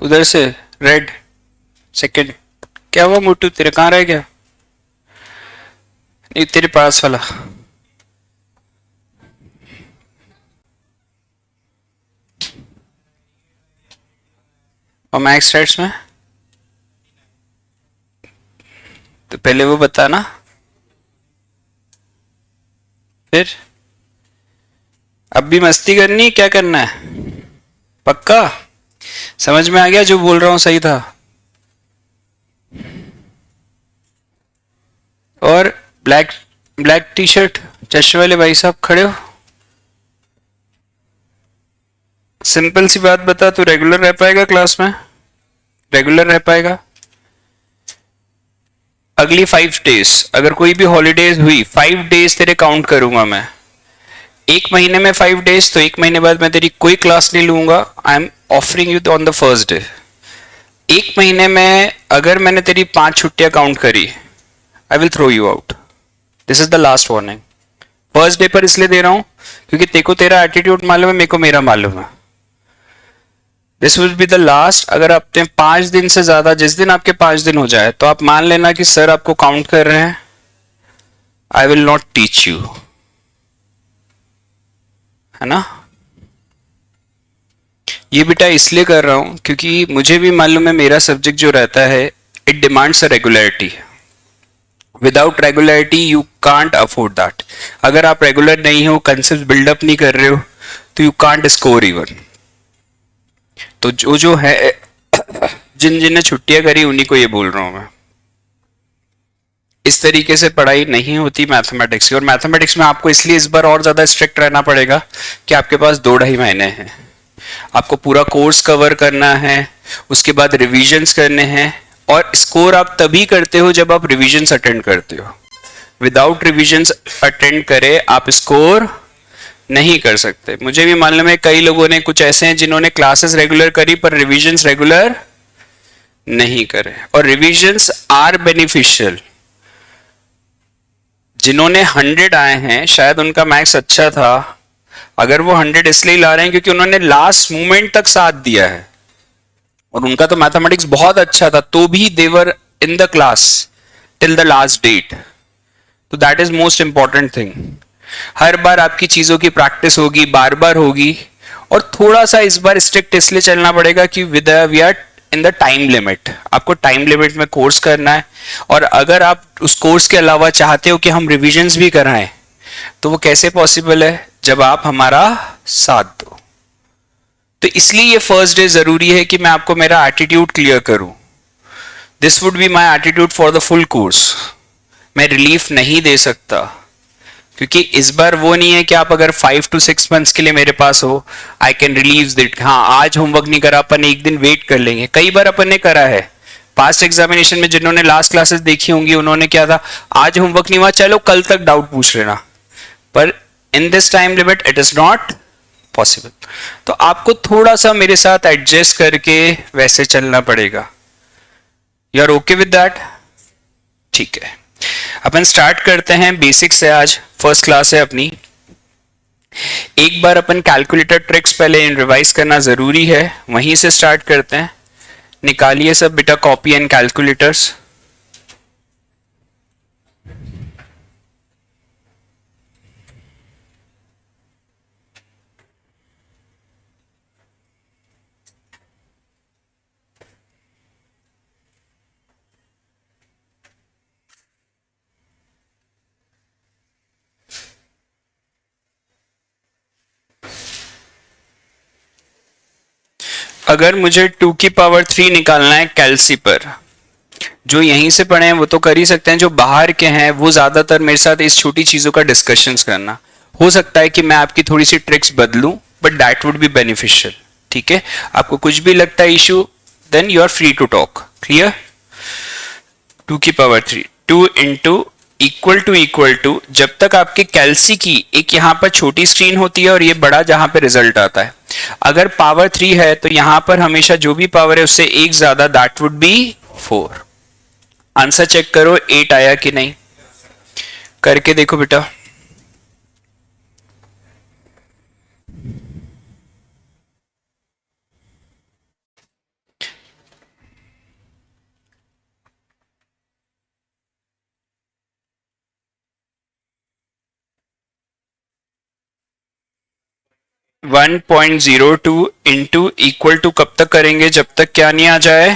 उधर से red second. क्या हुआ मोटू, तेरे कहाँ रह गया? नहीं, तेरे पास वाला। और मैक्स राइट्स में तो पहले वो बता ना। फिर अब भी मस्ती करनी है, क्या करना है? पक्का समझ में आ गया जो बोल रहा हूं सही था? और ब्लैक ब्लैक टी शर्ट चश्मे वाले भाई साहब खड़े हो। सिंपल सी बात बता, तू रेगुलर रह पाएगा क्लास में? रेगुलर रह पाएगा? अगली 5 डेज अगर कोई भी हॉलीडेज हुई, 5 डेज तेरे काउंट करूंगा मैं। एक महीने में 5 डेज, तो एक महीने बाद मैं तेरी कोई क्लास नहीं लूंगा। I am offering you on the first day. एक महीने में अगर मैंने तेरी 5 छुट्टियां काउंट करी, I will throw you out. This is the last warning. First day पर इसलिए दे रहा हूं क्योंकि तेको तेरा एटीट्यूड मालूम है, मेरे को मेरा मालूम है। This will be the last. अगर आपने 5 दिन से ज्यादा, जिस दिन आपके 5 दिन हो जाए, तो आप मान लेना कि सर आपको काउंट कर रहे हैं। I will not teach you, है ना? ये बेटा इसलिए कर रहा हूं क्योंकि मुझे भी मालूम है मेरा सब्जेक्ट जो रहता है, it demands a regularity. Without regularity you can't afford that. अगर आप रेगुलर नहीं हो, कंसेप्ट बिल्डअप नहीं कर रहे हो, तो यू कांट स्कोर इवन। तो जो जो है, जिन जिन ने छुट्टियां करी उन्हीं को ये बोल रहा हूं मैं। इस तरीके से पढ़ाई नहीं होती मैथमेटिक्स की। और मैथमेटिक्स में आपको इसलिए इस बार और ज्यादा स्ट्रिक्ट रहना पड़ेगा कि आपके पास 2-2.5 महीने हैं। आपको पूरा कोर्स कवर करना है, उसके बाद रिविजन्स करने हैं। और स्कोर आप तभी करते हो जब आप रिविजन्स अटेंड करते हो। विदाउट रिविजन्स अटेंड करे आप स्कोर नहीं कर सकते। मुझे भी मालूम है कई लोगों ने, कुछ ऐसे हैं जिन्होंने क्लासेस रेगुलर करी पर रिविजन्स रेगुलर नहीं करे। और रिविजन्स आर बेनिफिशियल। जिन्होंने 100 आए हैं, शायद उनका मैथ्स अच्छा था। अगर वो 100 इसलिए ला रहे हैं क्योंकि उन्होंने लास्ट मोमेंट तक साथ दिया है, और उनका तो मैथमेटिक्स बहुत अच्छा था, तो भी they were in the class till the last date. तो that is most important thing. हर बार आपकी चीजों की प्रैक्टिस होगी, बार बार होगी। और थोड़ा सा इस बार स्ट्रिक्ट इसलिए चलना पड़ेगा कि with we are in the time limit. आपको टाइम लिमिट में कोर्स करना है। और अगर आप उस कोर्स के अलावा चाहते हो कि हम रिविजन्स भी कराएं, तो वो कैसे पॉसिबल है? जब आप हमारा साथ दो। तो इसलिए ये फर्स्ट डे जरूरी है कि मैं आपको मेरा एटीट्यूड क्लियर करूं। This would be my attitude for the full course. मैं रिलीफ नहीं दे सकता क्योंकि इस बार वो नहीं है कि आप अगर 5 to 6 मंथ्स के लिए मेरे पास हो, आई कैन रिलीव दिट। हाँ, आज होमवर्क नहीं करा, अपन एक दिन वेट कर लेंगे। कई बार अपन ने करा है पास्ट एग्जामिनेशन में। जिन्होंने लास्ट क्लासेस देखी होंगी उन्होंने क्या था, आज होमवर्क नहीं हुआ, चलो कल तक डाउट पूछ लेना। पर in this time limit it is not possible. तो आपको थोड़ा सा मेरे साथ एडजस्ट करके वैसे चलना पड़ेगा। You are okay with that? ठीक है, अपन स्टार्ट करते हैं बेसिक से। आज फर्स्ट क्लास है अपनी। एक बार अपन कैलकुलेटर ट्रिक्स पहले रिवाइज करना जरूरी है, वहीं से स्टार्ट करते हैं। निकालिए सब बेटा कॉपी एंड कैलकुलेटर्स। अगर मुझे 2 की पावर 3 निकालना है कैलसी पर, जो यहीं से पढ़े हैं वो तो कर ही सकते हैं, जो बाहर के हैं वो ज्यादातर मेरे साथ इस छोटी चीजों का डिस्कशंस करना। हो सकता है कि मैं आपकी थोड़ी सी ट्रिक्स बदलूं, but that would be beneficial. ठीक है, आपको कुछ भी लगता है issue, then you are free to talk. Clear? 2 की पावर 3, 2 इंटू इक्वल टू, जब तक आपके कैलसी की एक यहां पर छोटी स्क्रीन होती है और ये बड़ा जहां पे रिजल्ट आता है। अगर पावर 3 है तो यहां पर हमेशा जो भी पावर है उससे एक ज्यादा, that would be 4। Answer check करो 8 आया कि नहीं, करके देखो बेटा। 1.02 इंटू इक्वल टू कब तक करेंगे, जब तक क्या नहीं आ जाए,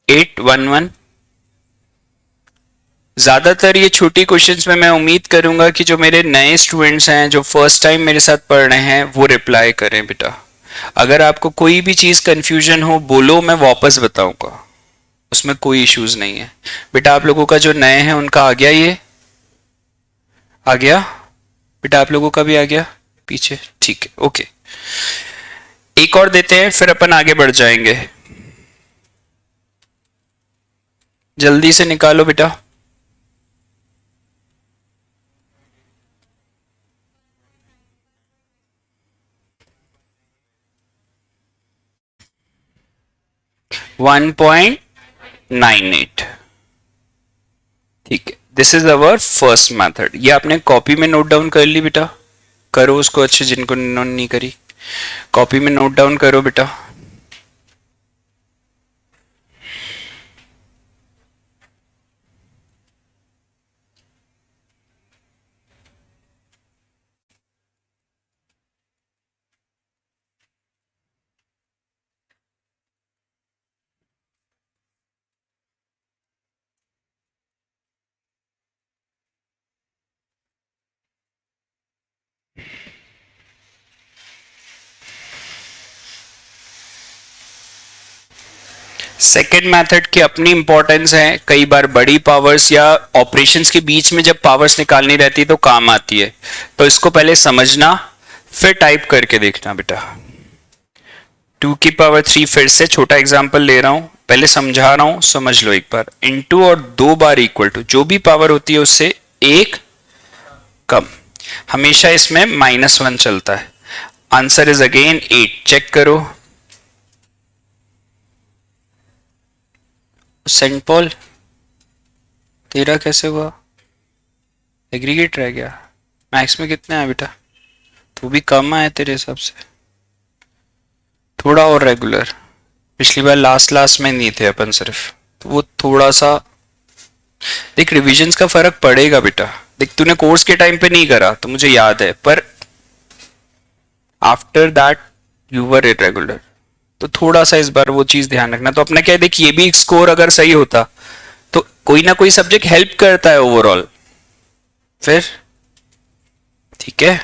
811। ज्यादातर ये छोटी क्वेश्चंस में मैं उम्मीद करूंगा कि जो मेरे नए स्टूडेंट्स हैं जो फर्स्ट टाइम मेरे साथ पढ़ रहे हैं वो रिप्लाई करें बेटा। अगर आपको कोई भी चीज कंफ्यूजन हो बोलो, मैं वापस बताऊंगा, उसमें कोई इश्यूज नहीं है बेटा। आप लोगों का जो नए हैं उनका आ गया, ये आ गया बेटा, आप लोगों का भी आ गया पीछे, ठीक है ओके। एक और देते हैं फिर अपन आगे बढ़ जाएंगे, जल्दी से निकालो बेटा। वन पॉइंट 98, ठीक है। This is our first method. ये आपने कॉपी में नोट डाउन कर ली बेटा, करो उसको अच्छे, जिनको नोट नहीं करी कॉपी में नोट डाउन करो बेटा। सेकेंड मेथड की अपनी इंपॉर्टेंस है, कई बार बड़ी पावर्स या ऑपरेशंस के बीच में जब पावर्स निकालनी रहती है तो काम आती है, तो इसको पहले समझना फिर टाइप करके देखना बेटा। 2 की पावर 3, फिर से छोटा एग्जांपल ले रहा हूं, पहले समझा रहा हूं, समझ लो एक बार। इनटू और 2 बार इक्वल टू, जो भी पावर होती है उससे एक कम, हमेशा इसमें -1 चलता है। आंसर इज अगेन 8, चेक करो। सेंट पॉल तेरा कैसे हुआ, एग्रीगेट रह गया। मैक्स में कितने आए बेटा, तो भी कम आए तेरे हिसाब से, थोड़ा और रेगुलर। पिछली बार लास्ट में नहीं थे अपन सिर्फ, तो वो थोड़ा सा देख, रिविजन्स का फर्क पड़ेगा बेटा। देख तूने कोर्स के टाइम पे नहीं करा तो मुझे याद है, पर after that you were irregular, तो थोड़ा सा इस बार वो चीज ध्यान रखना। तो अपना क्या है, देख ये भी स्कोर अगर सही होता तो कोई ना कोई सब्जेक्ट हेल्प करता है ओवरऑल, फिर ठीक है।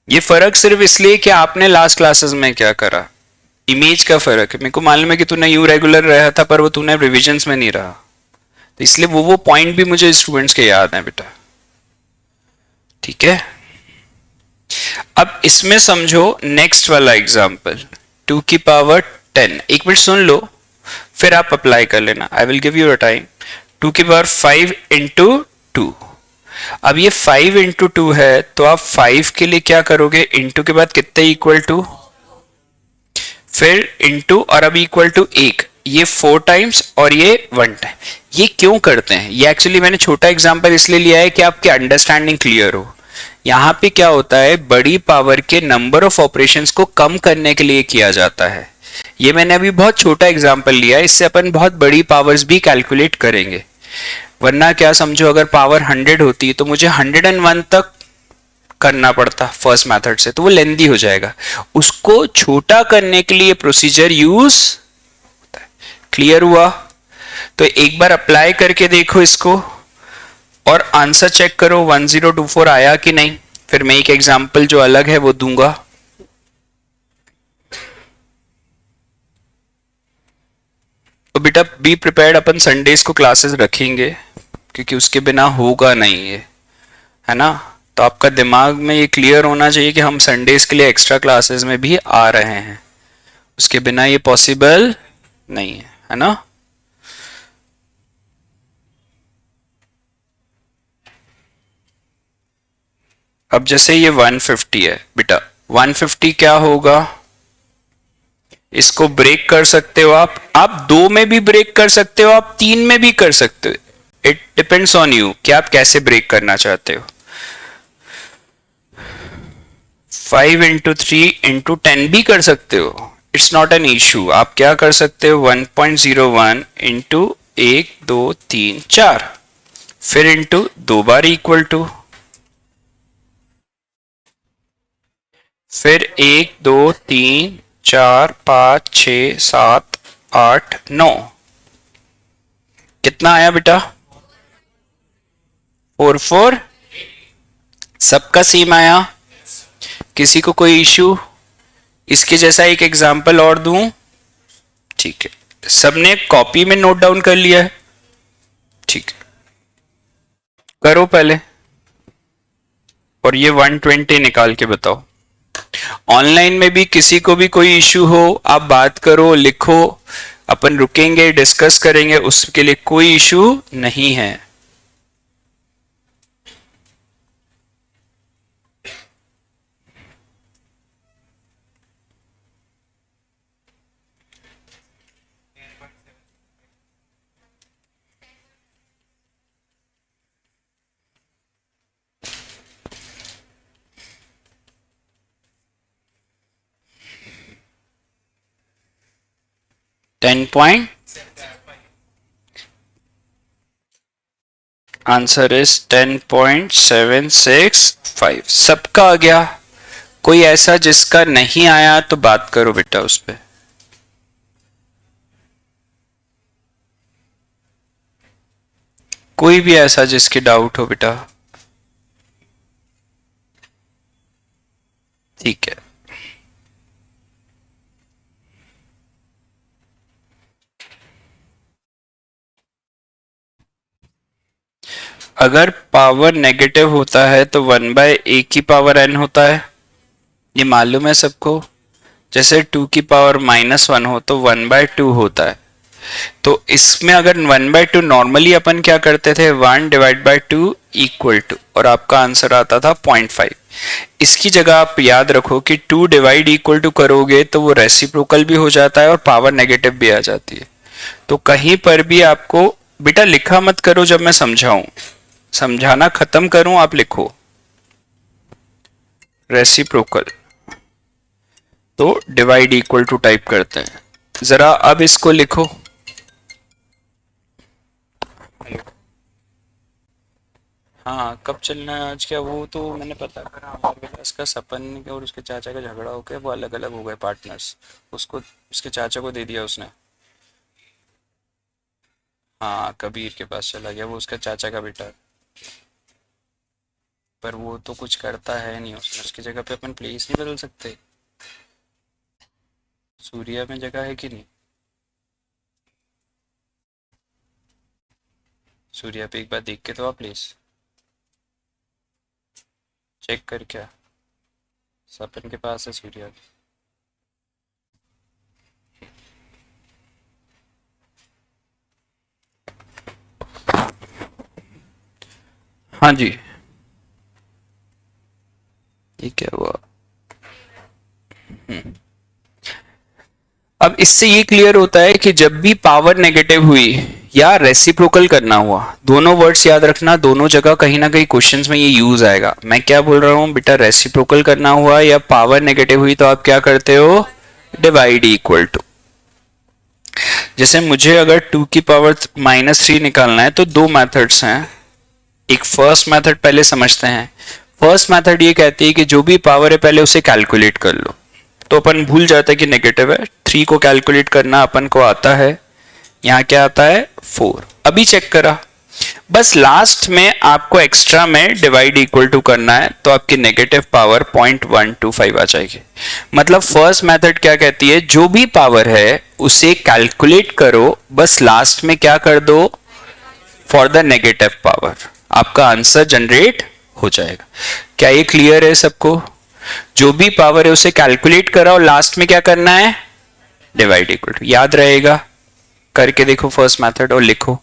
ये फर्क सिर्फ इसलिए कि आपने लास्ट क्लासेस में क्या करा, इमेज का फर्क है। मेरे को मालूम है कि तूने यू रेगुलर रहा था पर वो तूने रिविजन्स में नहीं रहा, तो इसलिए वो पॉइंट भी मुझे स्टूडेंट्स के याद हैं बेटा, ठीक है। अब इसमें समझो नेक्स्ट वाला एग्जांपल, 2 की पावर 10, एक मिनट सुन लो फिर आप अप्लाई कर लेना, I will give you a time. 2 की पावर 5 इंटू 2, अब ये 5 इंटू 2 है तो आप 5 के लिए क्या करोगे, इंटू के बाद कितने इक्वल टू, फिर इंटू और अब इक्वल टू 1, ये 4 टाइम्स और ये 1 टाइम। ये क्यों करते हैं, ये एक्चुअली मैंने छोटा एग्जांपल इसलिए लिया है कि आपकी अंडरस्टैंडिंग क्लियर हो। यहां पे क्या होता है, बड़ी पावर के नंबर ऑफ ऑपरेशंस को कम करने के लिए किया जाता है। ये मैंने अभी बहुत छोटा एग्जांपल लिया है, इससे अपन बहुत बड़ी पावर्स भी कैलकुलेट करेंगे। वरना क्या समझो, अगर पावर 100 होती तो मुझे 101 तक करना पड़ता फर्स्ट मेथड से, तो वो लेंदी हो जाएगा। उसको छोटा करने के लिए प्रोसीजर यूज होता है। क्लियर हुआ, तो एक बार अप्लाई करके देखो इसको और आंसर चेक करो 1024 आया कि नहीं। फिर मैं एक एग्जांपल जो अलग है वो दूंगा। तो बेटा बी प्रिपेयर्ड, अपन संडेज को क्लासेस रखेंगे क्योंकि उसके बिना होगा नहीं ये, है ना। तो आपका दिमाग में ये क्लियर होना चाहिए कि हम संडेज के लिए एक्स्ट्रा क्लासेस में भी आ रहे हैं, उसके बिना ये पॉसिबल नहीं है ना। अब जैसे ये 150 है बेटा, 150 क्या होगा, इसको ब्रेक कर सकते हो आप 2 में भी ब्रेक कर सकते हो, आप 3 में भी कर सकते हो, इट डिपेंड्स ऑन यू कि आप कैसे ब्रेक करना चाहते हो। 5 इंटू 3 इंटू 10 भी कर सकते हो, इट्स नॉट एन इशू। आप क्या कर सकते हो, 1.01 इंटू 1 2 3 4, फिर इंटू 2 बार इक्वल टू फिर 1 2 3 4 5 6 7 8 9, कितना आया बेटा? 4 4, सबका सेम आया, किसी को कोई इशू? इसके जैसा एक एग्जांपल और दूं? ठीक है, सबने कॉपी में नोट डाउन कर लिया है? ठीक है, करो पहले, और ये 120 निकाल के बताओ। ऑनलाइन में भी किसी को भी कोई इश्यू हो, आप बात करो, लिखो, अपन रुकेंगे, डिस्कस करेंगे, उसके लिए कोई इश्यू नहीं है। Ten point, answer is 10.765। सबका आ गया? कोई ऐसा जिसका नहीं आया तो बात करो बेटा उस पर। कोई भी ऐसा जिसकी डाउट हो बेटा? ठीक है, अगर पावर नेगेटिव होता है तो 1/a⁻n होता है, ये मालूम है सबको। जैसे 2⁻−1 हो तो 1/2 होता है। तो इसमें अगर 1/2 नॉर्मली अपन क्या करते थे, 1/2 इक्वल टू, और आपका आंसर आता था 0.5। इसकी जगह आप याद रखो कि 2 डिवाइड इक्वल टू करोगे तो वो रेसिप्रोकल भी हो जाता है और पावर नेगेटिव भी आ जाती है। तो कहीं पर भी आपको बेटा लिखा मत करो, जब मैं समझाऊं, समझाना खत्म करूं आप लिखो रेसिप्रोकल, तो डिवाइड इक्वल टू टाइप करते हैं। जरा अब इसको लिखो। हाँ, कब चलना है आज? क्या वो तो मैंने पता करा, हमारे विलास का सपन और उसके चाचा का झगड़ा हो गया, वो अलग अलग हो गए पार्टनर्स। उसको उसके चाचा को दे दिया उसने। हाँ, कबीर के पास चला गया, वो उसका चाचा का बेटा है। पर वो तो कुछ करता है नहीं, उसने उसकी जगह पे अपन प्लेस नहीं बदल सकते? सूर्या में जगह है कि नहीं? सूर्या पे एक बार देख के तो आप प्लेस चेक कर, क्या सपन के पास है सूर्या? हाँ जी, ये क्या हुआ? अब इससे ये क्लियर होता है कि जब भी पावर नेगेटिव हुई या रेसिप्रोकल करना हुआ, दोनों वर्ड्स याद रखना, दोनों जगह कहीं ना कहीं क्वेश्चंस में ये यूज आएगा। मैं क्या बोल रहा हूँ बेटा, रेसिप्रोकल करना हुआ या पावर नेगेटिव हुई तो आप क्या करते हो, डिवाइड इक्वल टू। जैसे मुझे अगर 2⁻³ निकालना है तो दो मेथड्स हैं। एक फर्स्ट मेथड पहले समझते हैं। फर्स्ट मेथड ये कहती है कि जो भी पावर है पहले उसे कैलकुलेट कर लो। तो अपन भूल जाते हैं कि नेगेटिव है, 3 को कैलकुलेट करना अपन को आता है। यहाँ क्या आता है, 4। अभी चेक करा, बस लास्ट में आपको एक्स्ट्रा में डिवाइड इक्वल टू करना है, तो आपकी नेगेटिव पावर 0.125 आ जाएगी। मतलब फर्स्ट मेथड क्या कहती है, जो भी पावर है उसे कैलकुलेट करो, बस लास्ट में क्या कर दो, फॉर द नेगेटिव पावर, आपका आंसर जनरेट हो जाएगा। क्या ये क्लियर है सबको? जो भी पावर है उसे कैलकुलेट करा और लास्ट में क्या करना है, डिवाइड इक्वल टू। याद रहेगा? करके देखो फर्स्ट मेथड और लिखो।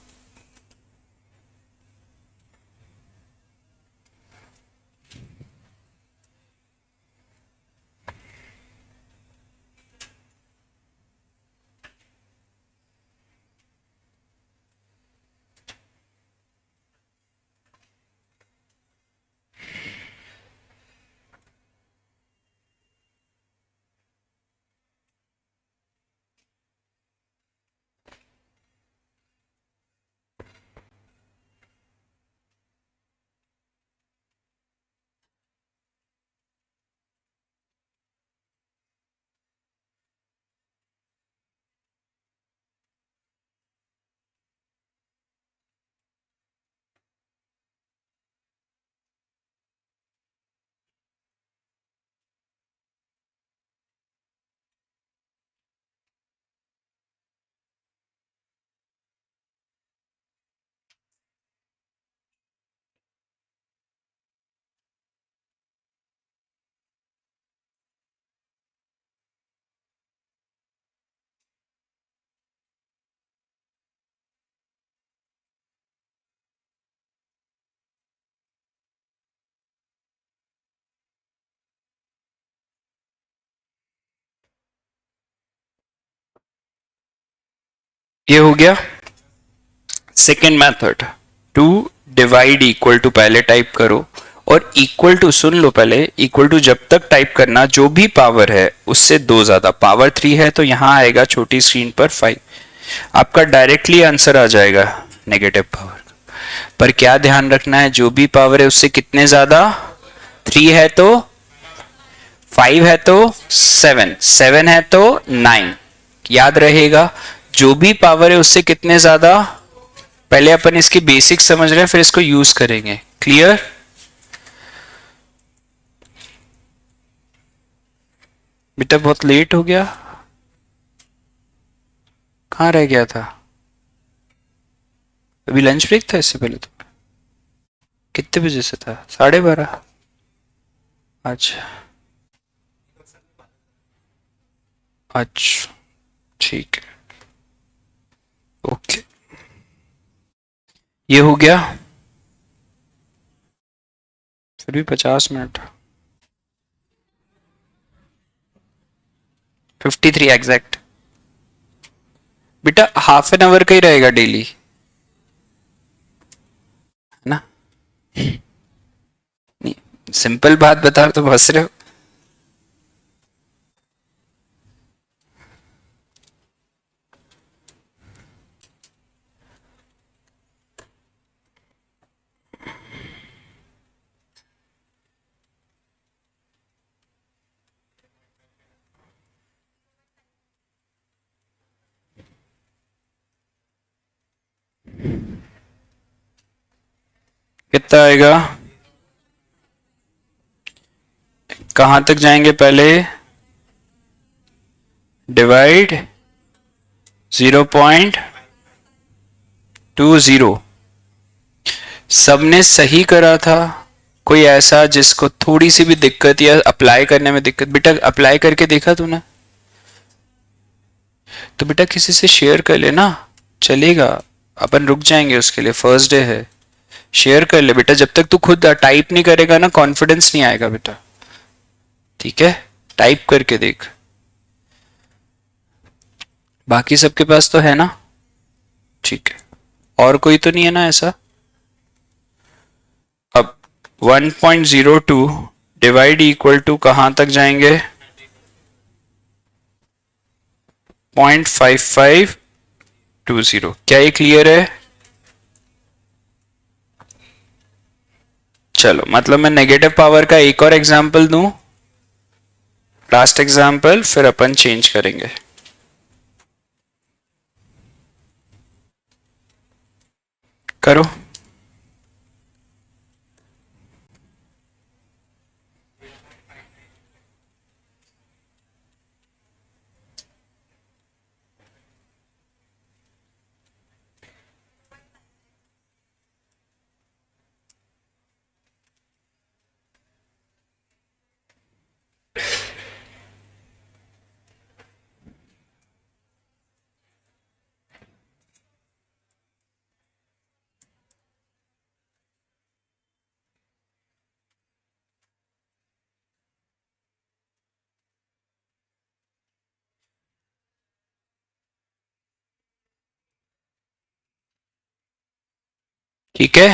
ये हो गया second method. Two divide equal to पहले टाइप करो, और इक्वल टू सुन लो पहले, इक्वल टू जब तक टाइप करना जो भी पावर है उससे दो ज्यादा, पावर 3 है तो यहां आएगा छोटी स्क्रीन पर 5, आपका डायरेक्टली आंसर आ जाएगा नेगेटिव पावर। पर क्या ध्यान रखना है, जो भी पावर है उससे कितने ज्यादा, 3 है तो 5 है तो 7, 7 है तो 9, याद रहेगा। जो भी पावर है उससे कितने ज्यादा, पहले अपन इसकी बेसिक समझ रहे हैं फिर इसको यूज करेंगे। क्लियर? बेटा बहुत लेट हो गया, कहां रह गया था? अभी लंच ब्रेक था इससे पहले तो? कितने बजे से था? 12:30? अच्छा अच्छा, ठीक है, ओके। ये हो गया, फिर भी 50 मिनट, 53 एग्जैक्ट। बेटा हाफ एन आवर का ही रहेगा डेली, है ना? नहीं, सिंपल बात बता तो हंस रहे हो। कितना आएगा? कहां तक जाएंगे पहले? डिवाइड 0.20। सबने सही करा था, कोई ऐसा जिसको थोड़ी सी भी दिक्कत या अप्लाई करने में दिक्कत? बेटा अप्लाई करके देखा तूने? तो बेटा किसी से शेयर कर लेना, चलेगा। अपन रुक जाएंगे उसके लिए, फर्स्ट डे है। शेयर कर ले बेटा, जब तक तू खुद टाइप नहीं करेगा ना कॉन्फिडेंस नहीं आएगा बेटा, ठीक है? टाइप करके देख। बाकी सबके पास तो है ना? ठीक है, और कोई तो नहीं है ना ऐसा? अब 1.02 डिवाइड इक्वल टू कहां तक जाएंगे? 0.5520। क्या ये क्लियर है? चलो, मतलब मैं नेगेटिव पावर का एक और एग्जांपल दूं, लास्ट एग्जांपल, फिर अपन चेंज करेंगे। करो। ठीक है,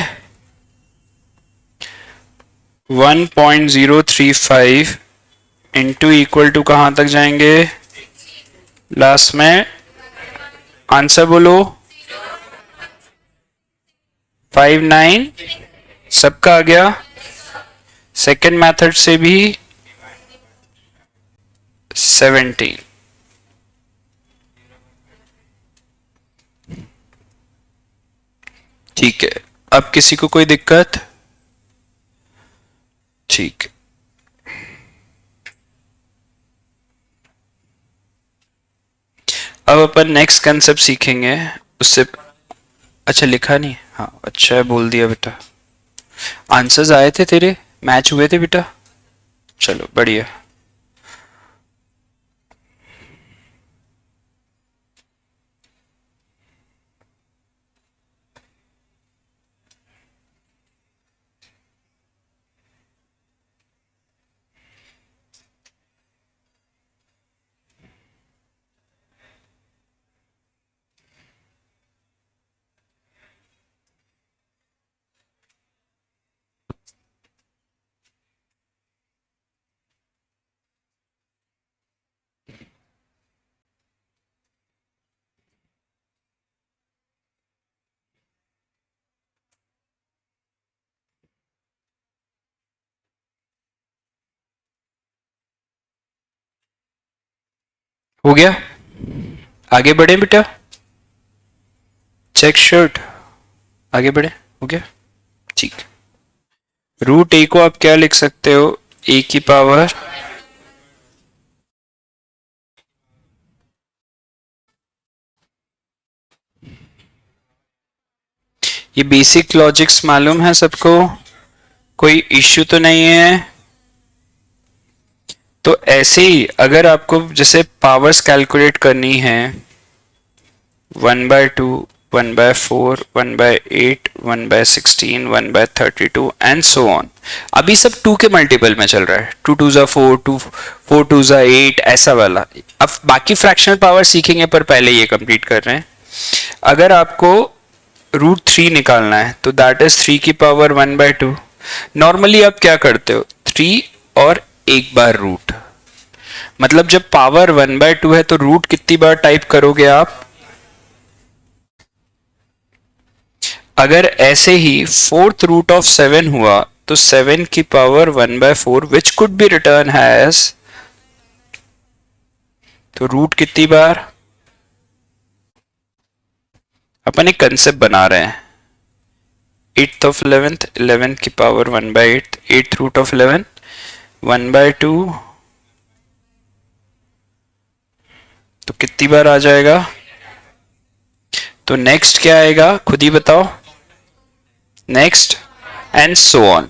1.035 इंटू इक्वल टू कहां तक जाएंगे लास्ट में? आंसर बोलो। 59। सबका आ गया? सेकेंड मेथड से भी 17। ठीक है, अब किसी को कोई दिक्कत? ठीक, अब अपन नेक्स्ट कंसेप्ट सीखेंगे उससे। अच्छा लिखा नहीं? हाँ अच्छा है, बोल दिया बेटा। आंसर्स आए थे तेरे, मैच हुए थे बेटा? चलो बढ़िया। हो गया, आगे बढ़े बेटा, चेक शर्ट, आगे बढ़े, हो गया ठीक। रूट ए को आप क्या लिख सकते हो, ए की पावर ये बेसिक लॉजिक्स मालूम है सबको, कोई इश्यू तो नहीं है। तो ऐसे ही अगर आपको जैसे पावर्स कैलकुलेट करनी है 1/2, 1/4, 1/8, 1/16, 1/32 एंड सो ऑन, अभी सब 2 के मल्टीपल में चल रहा है, 2 2 जा 4, 2 4 2 जा 8 ऐसा वाला। अब बाकी फ्रैक्शनल पावर सीखेंगे पर पहले ये कंप्लीट कर रहे हैं। अगर आपको √3 निकालना है तो दैट इज 3 की पावर 1/2। नॉर्मली आप क्या करते हो, 3 और एक बार रूट, मतलब जब पावर 1/2 है तो रूट कितनी बार टाइप करोगे आप। अगर ऐसे ही फोर्थ रूट ऑफ 7 हुआ तो 7 की power 1/4 which could be return has, तो रूट कितनी बार, अपन एक कंसेप्ट बना रहे हैं, 8th ऑफ 11th, 11 की पावर 1/8, 8th रूट ऑफ 11 1/2, तो कितनी बार आ जाएगा। तो नेक्स्ट क्या आएगा खुद ही बताओ, नेक्स्ट एंड सो ऑन।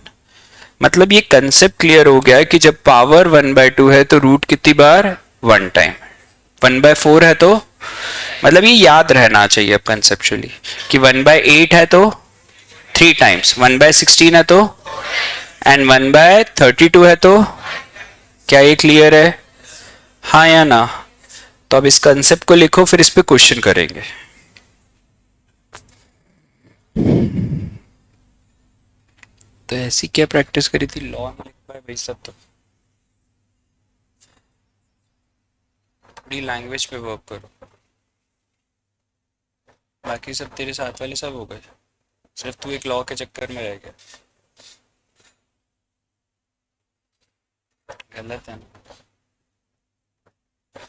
मतलब ये कंसेप्ट क्लियर हो गया कि जब पावर 1/2 है तो रूट कितनी बार, 1 टाइम, 1/4 है तो, मतलब ये याद रहना चाहिए कंसेप्चुअली कि 1/8 है तो 3 टाइम्स, 1/16 है तो, एंड 1/32 है तो, क्या ये क्लियर है, हाँ या ना। तो अब इस कंसेप्ट को लिखो, फिर इस पे क्वेश्चन करेंगे। तो ऐसी क्या प्रैक्टिस करी थी, लॉ में लिख पाए भाई सब, तो थोड़ी लैंग्वेज पे वर्क करो, बाकी सब तेरे साथ वाले सब हो गए, सिर्फ तू एक लॉ के चक्कर में रह गया, गलत है ना।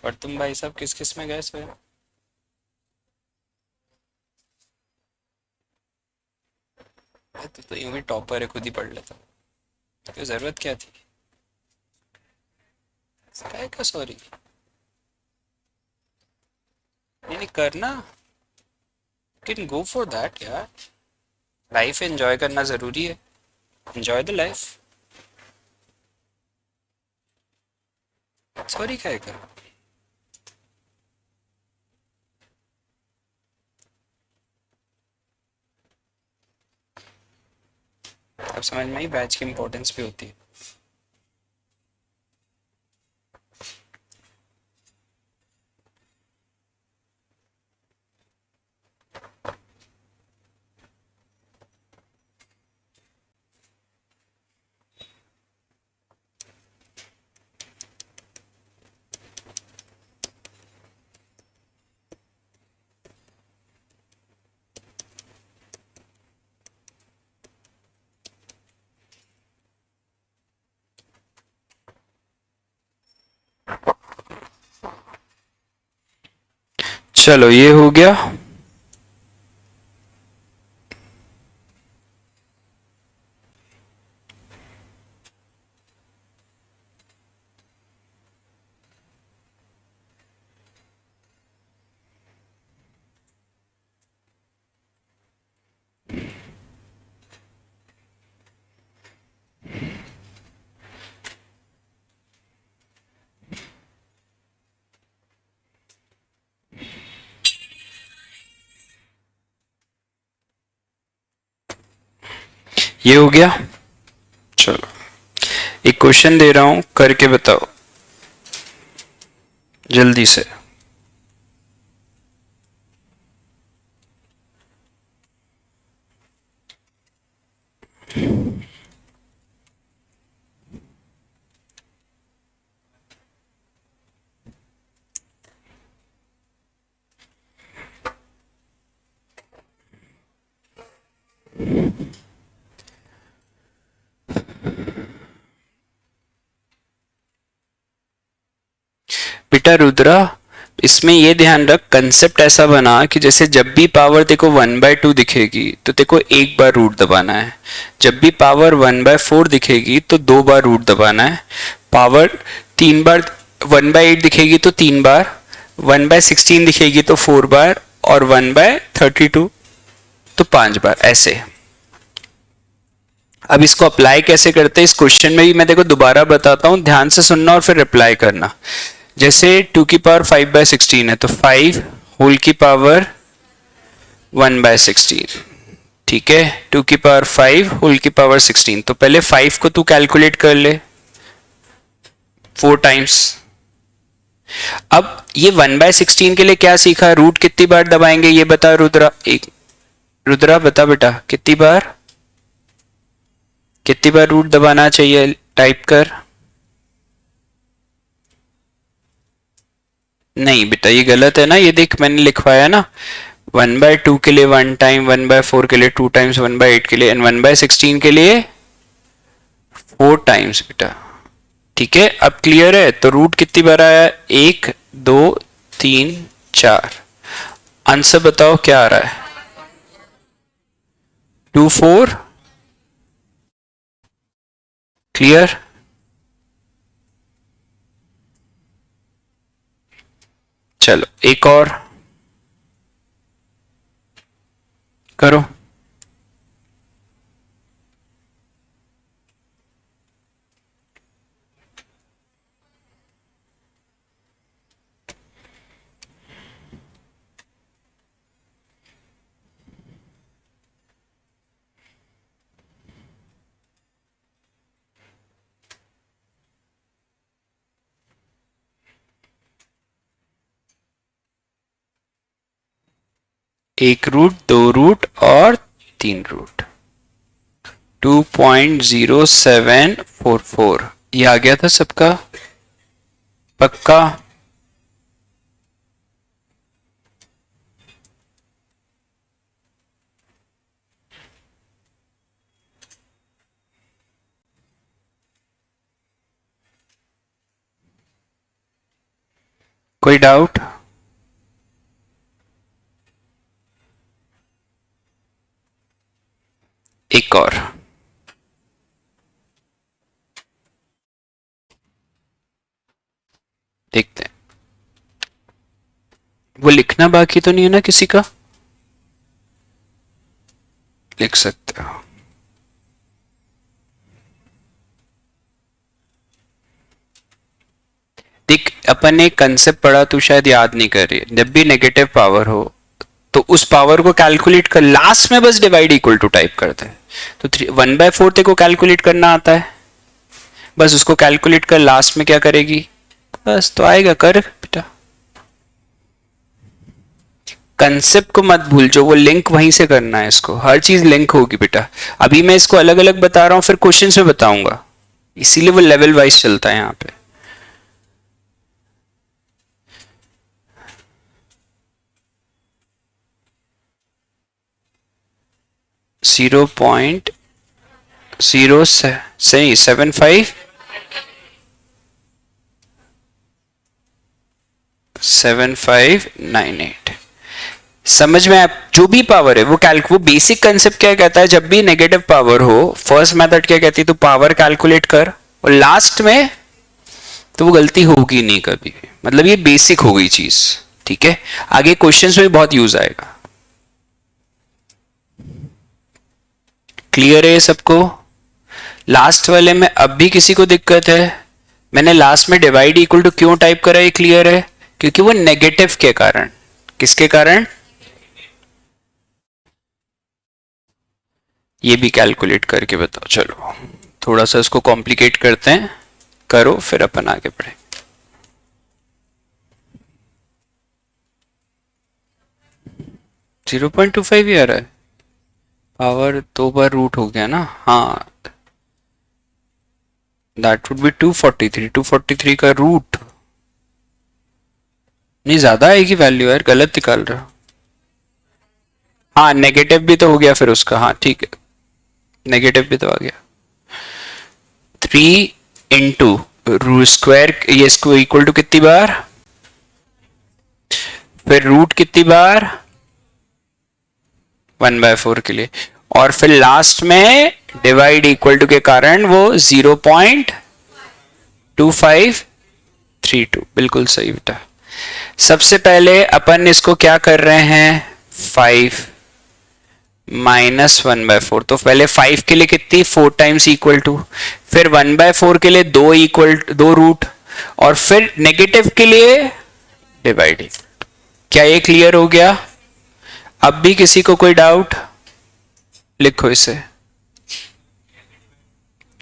और तुम भाई साहब किस किस में गए स्वयं, तू तो यूं भी टॉपर है, खुद ही पढ़ लेता, तो जरूरत क्या थी, काय का सॉरी, नहीं नहीं करना, कैन गो फॉर दैट यार, लाइफ एंजॉय करना जरूरी है, एंजॉय द लाइफ, सॉरी काय का। अब समझ में आई बैच की इंपॉर्टेंस भी होती है। चलो ये हो गया, ये हो गया। चलो एक क्वेश्चन दे रहा हूं, करके बताओ जल्दी से। बेटा रुद्रा, इसमें ये ध्यान रख, कंसेप्ट ऐसा बना कि जैसे जब भी पावर तेको 1/2 दिखेगी तो तेको एक बार रूट दबाना है, जब भी पावर 1/4 दिखेगी तो 2 बार रूट दबाना है, पावर 3 बार 1/8 दिखेगी तो 3 बार, 1/16 दिखेगी तो 4 बार, और 1/32 तो 5 बार, ऐसे। अब इसको अप्लाई कैसे करते हैं, इस क्वेश्चन में भी मैं देखो दोबारा बताता हूं, ध्यान से सुनना और फिर रिप्लाई करना। जैसे 2 की पावर 5/16 है तो 5 होल की पावर 1/16, ठीक है, 2 की पावर 5 होल की पावर 16। तो पहले 5 को तू कैलकुलेट कर ले 4 टाइम्स। अब ये 1/16 के लिए क्या सीखा, रूट कितनी बार दबाएंगे ये बता रुद्रा। रुद्रा बता बेटा, कितनी बार रूट दबाना चाहिए, टाइप कर। नहीं बेटा ये गलत है ना, ये देख मैंने लिखवाया ना, 1/2 के लिए 1 टाइम, 1/4 के लिए 2 टाइम्स, 1/8 के लिए, एंड 1/16 के लिए 4 टाइम्स बेटा, ठीक है। अब क्लियर है, तो रूट कितनी बार आया, 1 2 3 4। आंसर बताओ क्या आ रहा है, 2 4। क्लियर, चलो एक और करो। एक रूट, 2 रूट और 3 रूट, 2.0744 ये आ गया था सबका, पक्का। कोई डाउट, एक और देखते हैं, वो लिखना बाकी तो नहीं है ना किसी का, लिख सकते हो। देख अपन ने कंसेप्ट पढ़ा, तू शायद याद नहीं कर रही है, जब भी नेगेटिव पावर हो तो उस पावर को कैलकुलेट कर, लास्ट में बस डिवाइड इक्वल टू टाइप करते हैं। तो 1/4 तेरे को कैलकुलेट करना आता है, बस उसको कैलकुलेट कर, लास्ट में क्या करेगी, बस तो आएगा, कर बेटा। कंसेप्ट को मत भूल, जो वो लिंक वहीं से करना है, इसको हर चीज लिंक होगी बेटा। अभी मैं इसको अलग अलग बता रहा हूं, फिर क्वेश्चन में बताऊंगा, इसीलिए वो लेवल वाइज चलता है यहाँ पे। जीरो पॉइंट जीरो सही 7598। समझ में, आप जो भी पावर है वो बेसिक कंसेप्ट क्या कहता है, जब भी नेगेटिव पावर हो फर्स्ट मेथड क्या कहती है, तो पावर कैलकुलेट कर, और लास्ट में तो वो गलती होगी नहीं कभी भी, मतलब ये बेसिक हो गई चीज, ठीक है। आगे क्वेश्चंस में भी बहुत यूज आएगा। क्लियर है सबको, लास्ट वाले में अब भी किसी को दिक्कत है, मैंने लास्ट में डिवाइड इक्वल टू क्यों टाइप करा, ये क्लियर है, क्योंकि वो नेगेटिव के कारण, किसके कारण, ये भी कैलकुलेट करके बताओ। चलो थोड़ा सा इसको कॉम्प्लिकेट करते हैं, करो फिर अपन आगे बढ़े। जीरो 0.25 ही आ रहा है, पावर 2 बार रूट हो गया ना, हाँ दैट वुड बी 243, 243 का रूट, नहीं ज्यादा आएगी वैल्यू यार, गलत निकाल रहा हूं। हाँ नेगेटिव भी तो हो गया फिर उसका, हाँ ठीक है, नेगेटिव भी तो आ गया। 3 इंटू रूट स्क्वायर, ये इसको इक्वल टू कितनी बार, फिर रूट कितनी बार, 1/4 के लिए, और फिर लास्ट में डिवाइड इक्वल टू के कारण वो 0.2532, बिल्कुल सही बेटा। सबसे पहले अपन इसको क्या कर रहे हैं, 5 माइनस 1/4, तो पहले 5 के लिए कितनी, 4 टाइम्स इक्वल टू, फिर 1/4 के लिए 2 रूट, और फिर नेगेटिव के लिए डिवाइडिंग। क्या ये क्लियर हो गया? अब भी किसी को कोई डाउट, लिखो इसे।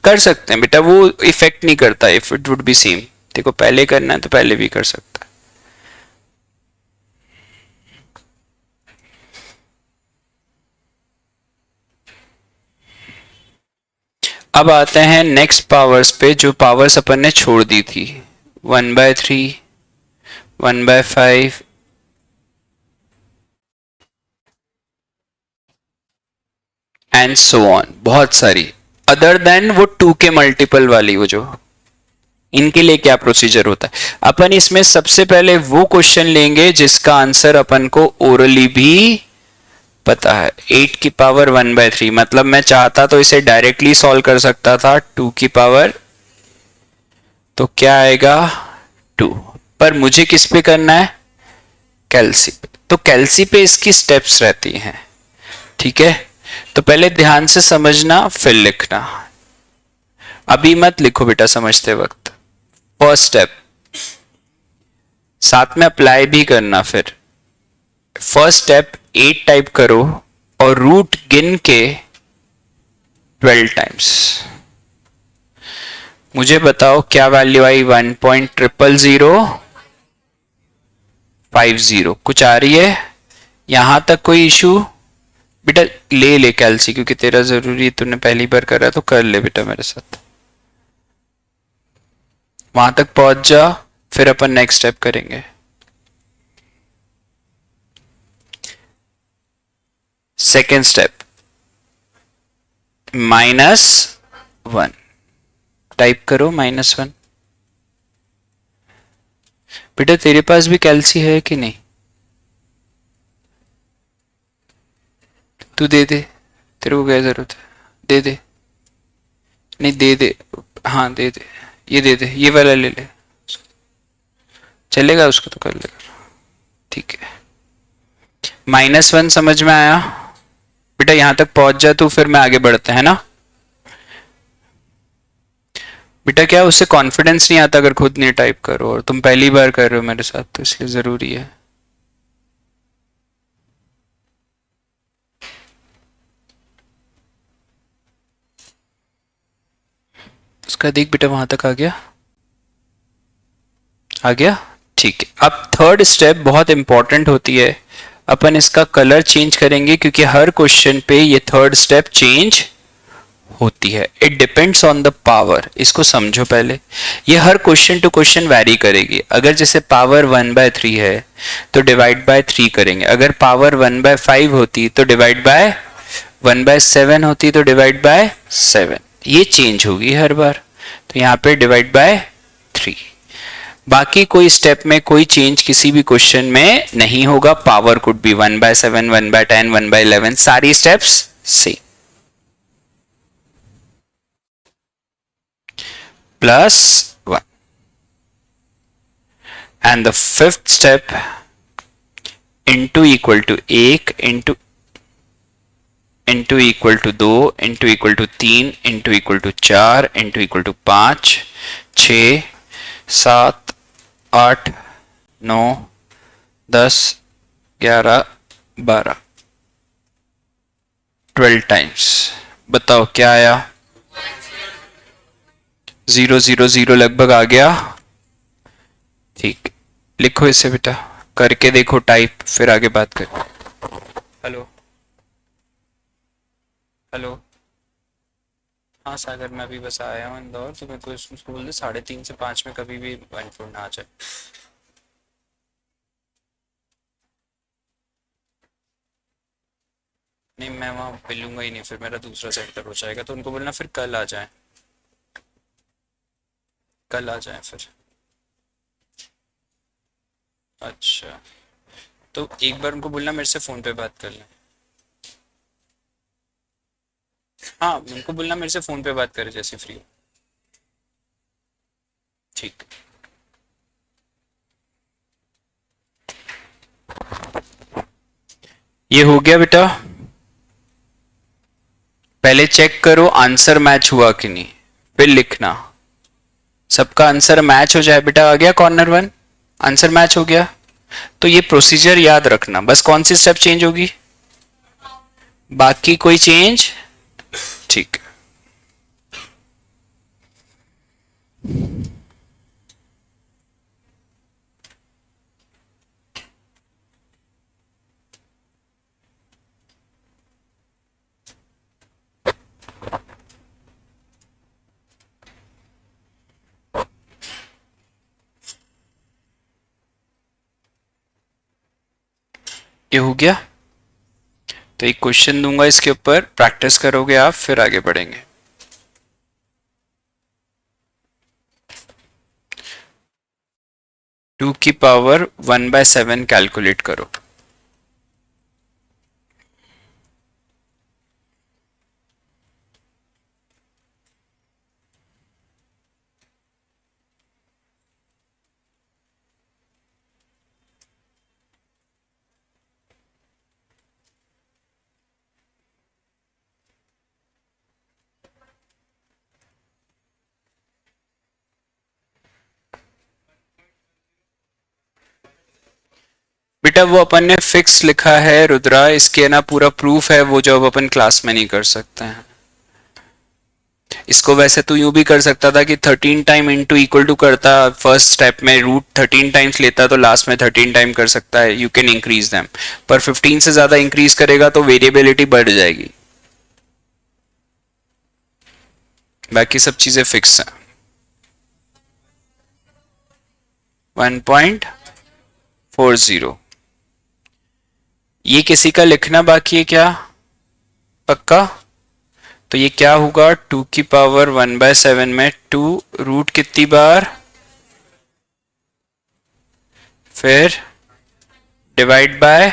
कर सकते हैं बेटा, वो इफेक्ट नहीं करता if it would be same. देखो पहले करना है तो पहले भी कर सकता है। अब आते हैं नेक्स्ट पावर्स पे, जो पावर्स अपन ने छोड़ दी थी, 1/3, 1/5, एंड सो ऑन, बहुत सारी, अदर देन वो 2 के मल्टीपल वाली, वो जो, इनके लिए क्या प्रोसीजर होता है। अपन इसमें सबसे पहले वो क्वेश्चन लेंगे जिसका आंसर अपन को ओरली भी पता है। 8 की पावर 1/3, मतलब मैं चाहता तो इसे डायरेक्टली सॉल्व कर सकता था, 2 की पावर, तो क्या आएगा 2, पर मुझे किस पे करना है, कैलसी पे, तो कैलसी पे इसकी स्टेप्स रहती हैं, ठीक है। तो पहले ध्यान से समझना फिर लिखना, अभी मत लिखो बेटा समझते वक्त। फर्स्ट स्टेप, साथ में अप्लाई भी करना। फिर फर्स्ट स्टेप 8 टाइप करो और रूट गिन के 12 टाइम्स। मुझे बताओ क्या वैल्यू आई, 1.00050, कुछ आ रही है यहां तक, कोई इशू? बेटा ले कैलसी, क्योंकि तेरा जरूरी, तूने पहली बार करा तो कर ले बेटा मेरे साथ, वहां तक पहुंच जा, फिर अपन नेक्स्ट स्टेप करेंगे। सेकेंड स्टेप, -1 टाइप करो, -1। बेटा तेरे पास भी कैलसी है कि नहीं, तू दे दे, तेरे को क्या जरूरत है, दे दे, नहीं दे दे, हाँ दे दे, ये दे दे, ये वाला ले ले, चलेगा उसको तो कर लेगा, ठीक है। -1 समझ में आया बेटा, यहां तक पहुंच जा तू, फिर मैं आगे बढ़ते हैं ना बेटा। क्या उससे कॉन्फिडेंस नहीं आता अगर खुद नहीं टाइप करो, और तुम पहली बार कर रहे हो मेरे साथ, तो इसलिए जरूरी है। उसका देख बेटा, वहां तक आ गया, आ गया, ठीक है। अब थर्ड स्टेप बहुत इंपॉर्टेंट होती है, अपन इसका कलर चेंज करेंगे, क्योंकि हर क्वेश्चन पे ये थर्ड स्टेप चेंज होती है। It depends on the power, इसको समझो पहले। ये हर क्वेश्चन टू क्वेश्चन वैरी करेगी। अगर जैसे पावर 1/3 है तो डिवाइड बाय 3 करेंगे, अगर पावर 1/5 होती तो डिवाइड बाय, 1/7 होती तो डिवाइड बाय 7, ये चेंज होगी हर बार, तो यहाँ पे डिवाइड बाय 3। बाकी कोई स्टेप में कोई चेंज किसी भी क्वेश्चन में नहीं होगा। पावर कुड बी 1/7, 1/10, 1/11, सारी steps same. +1, and the fifth step, into equal to 1, into equal to 2, into equal to 3, into equal to 4, into equal to 5, 6, 7, 8, 9, 10, 11, 12, 12 times. बताओ क्या आया, 000 लगभग आ गया, ठीक। लिखो इसे बेटा, करके देखो टाइप, फिर आगे बात करें। हेलो हेलो, हाँ सागर, मैं अभी बस आया हूँ इंदौर, तो मेरे को इसको बोल दे 3:30 से 5 में कभी भी वनफूड ना आ जाए। नहीं मैं वहाँ मिलूंगा ही नहीं, फिर मेरा दूसरा सेंटर हो जाएगा, तो उनको बोलना फिर कल आ जाए, कल आ जाए फिर। अच्छा तो एक बार उनको बोलना मेरे से फोन पे बात कर लें। हाँ, उनको बोलना मेरे से फोन पे बात करे जैसे फ्री हो। ठीक। ये हो गया बेटा। पहले चेक करो आंसर मैच हुआ कि नहीं, फिर लिखना। सबका आंसर मैच हो जाए बेटा। आ गया कॉर्नर वन, आंसर मैच हो गया। तो ये प्रोसीजर याद रखना। बस कौन सी स्टेप चेंज होगी, बाकी कोई चेंज। ठीक। ये हो गया। तो एक क्वेश्चन दूंगा, इसके ऊपर प्रैक्टिस करोगे आप, फिर आगे बढ़ेंगे। टू की पावर 1/7 कैलकुलेट करो। बेटा वो अपन ने फिक्स लिखा है रुद्रा, इसके ना पूरा प्रूफ है वो, जो अब अपन क्लास में नहीं कर सकते हैं। इसको वैसे तो यूं भी कर सकता था कि 13 टाइम इंटू इक्वल टू करता, फर्स्ट स्टेप में रूट 13 टाइम्स लेता तो लास्ट में 13 टाइम कर सकता है। यू कैन इंक्रीज देम, पर 15 से ज्यादा इंक्रीज करेगा तो वेरिएबिलिटी बढ़ जाएगी। बाकी सब चीजें फिक्स है। 1.40। ये किसी का लिखना बाकी है क्या, पक्का? तो ये क्या होगा, 2 की पावर 1/7 में 2 रूट कितनी बार, फिर divide by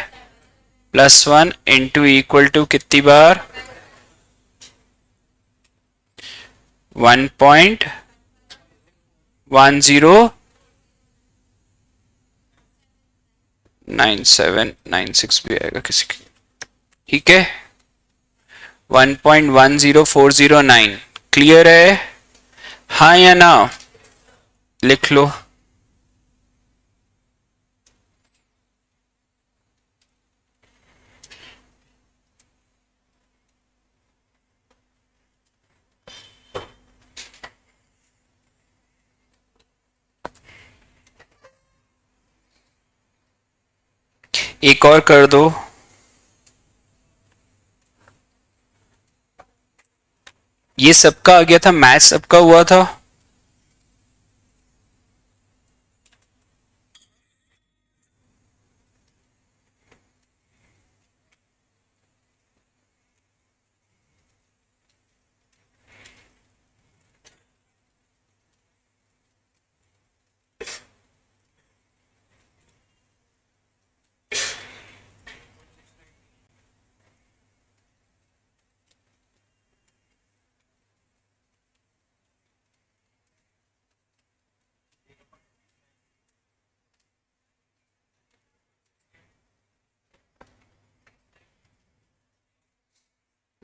+1 into equal to कितनी बार, 1.109796 भी आएगा किसी की। ठीक है, 1.10409 क्लियर है, हाँ या ना? लिख लो। एक और कर दो। ये सबका आ गया था, मैच सबका हुआ था।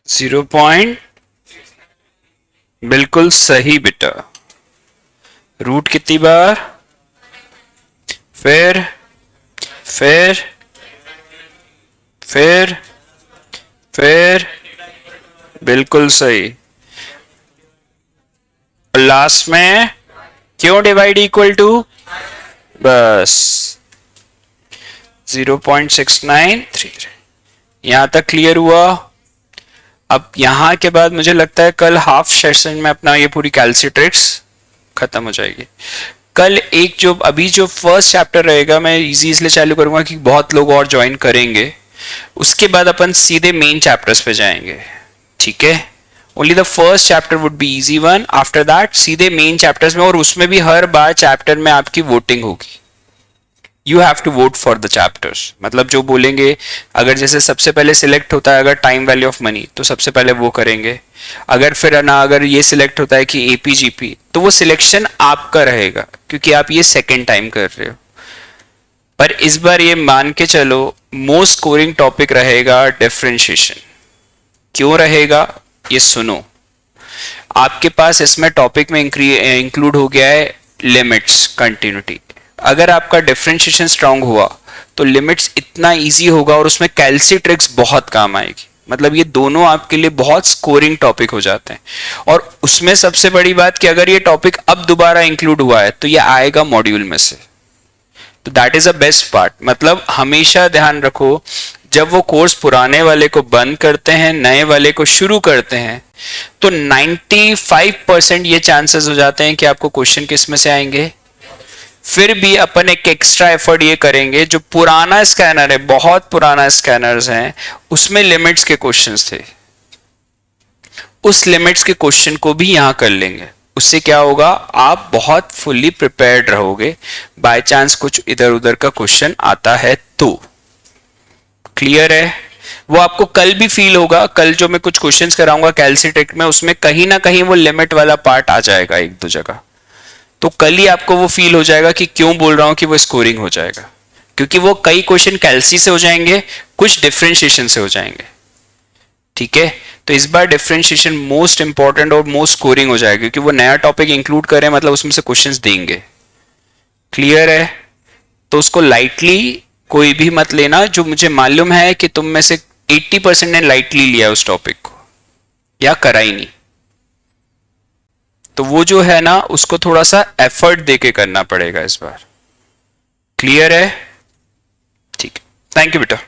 जीरो पॉइंट, बिल्कुल सही बेटा। रूट कितनी बार, फिर फिर फिर फिर बिल्कुल सही। और लास्ट में क्यों डिवाइड इक्वल टू, बस 0.6933। यहां तक क्लियर हुआ। अब यहां के बाद मुझे लगता है कल हाफ सेशन में अपना ये पूरी कैलसी खत्म हो जाएगी। कल एक जो अभी जो फर्स्ट चैप्टर रहेगा मैं इजी इसलिए चालू करूंगा कि बहुत लोग और ज्वाइन करेंगे, उसके बाद अपन सीधे मेन चैप्टर्स पे जाएंगे। ठीक है, only the first chapter would be easy one, after that सीधे मेन चैप्टर्स में, और उसमें भी हर बार चैप्टर में आपकी वोटिंग होगी। You have to vote for the chapters, मतलब जो बोलेंगे, अगर जैसे सबसे पहले सिलेक्ट होता है अगर टाइम वैल्यू ऑफ मनी, तो सबसे पहले वो करेंगे। अगर फिर ना अगर ये सिलेक्ट होता है कि एपीजीपी, तो वो सिलेक्शन आपका रहेगा क्योंकि आप ये सेकेंड टाइम कर रहे हो। पर इस बार ये मान के चलो मोस्ट स्कोरिंग टॉपिक रहेगा डिफरेंशिएशन। क्यों रहेगा ये सुनो। आपके पास इसमें टॉपिक में इंक्लूड हो गया है लिमिट्स, कंटिन्यूटी। अगर आपका डिफरेंशिएशन स्ट्रांग हुआ तो लिमिट्स इतना इजी होगा और उसमें कैल्सी-ट्रिक्स बहुत काम आएगी। मतलब ये दोनों आपके लिए बहुत स्कोरिंग टॉपिक हो जाते हैं। और उसमें सबसे बड़ी बात कि अगर ये टॉपिक अब दोबारा इंक्लूड हुआ है तो ये आएगा मॉड्यूल में से, तो that is a best part. मतलब हमेशा ध्यान रखो जब वो कोर्स पुराने वाले को बंद करते हैं, नए वाले को शुरू करते हैं, तो 95% ये चांसेस हो जाते हैं कि आपको क्वेश्चन किस में से आएंगे। फिर भी अपन एक एक्स्ट्रा एफर्ट ये करेंगे, जो पुराना स्कैनर है, बहुत पुराना स्कैनर्स हैं, उसमें लिमिट्स के क्वेश्चंस थे, उस लिमिट्स के क्वेश्चन को भी यहां कर लेंगे। उससे क्या होगा, आप बहुत फुल्ली प्रिपेयर्ड रहोगे, बाय चांस कुछ इधर उधर का क्वेश्चन आता है तो। क्लियर है? वो आपको कल भी फील होगा, कल जो मैं कुछ क्वेश्चंस कराऊंगा कैल्सी-ट्रिक में, उसमें कहीं ना कहीं वो लिमिट वाला पार्ट आ जाएगा एक दो जगह, तो कल ही आपको वो फील हो जाएगा कि क्यों बोल रहा हूं कि वो स्कोरिंग हो जाएगा, क्योंकि वो कई क्वेश्चन कैल्सी से हो जाएंगे, कुछ डिफरेंशिएशन से हो जाएंगे। ठीक है, तो इस बार डिफरेंशिएशन मोस्ट इंपॉर्टेंट और मोस्ट स्कोरिंग हो जाएगा, क्योंकि वो नया टॉपिक इंक्लूड करें मतलब उसमें से क्वेश्चंस देंगे। क्लियर है? तो उसको लाइटली कोई भी मत लेना। जो मुझे मालूम है कि तुम में से 80% ने लाइटली लिया उस टॉपिक को या करा ही नहीं, तो वो जो है ना उसको थोड़ा सा एफर्ट देके करना पड़ेगा इस बार। क्लियर है? ठीक है, थैंक यू बेटा।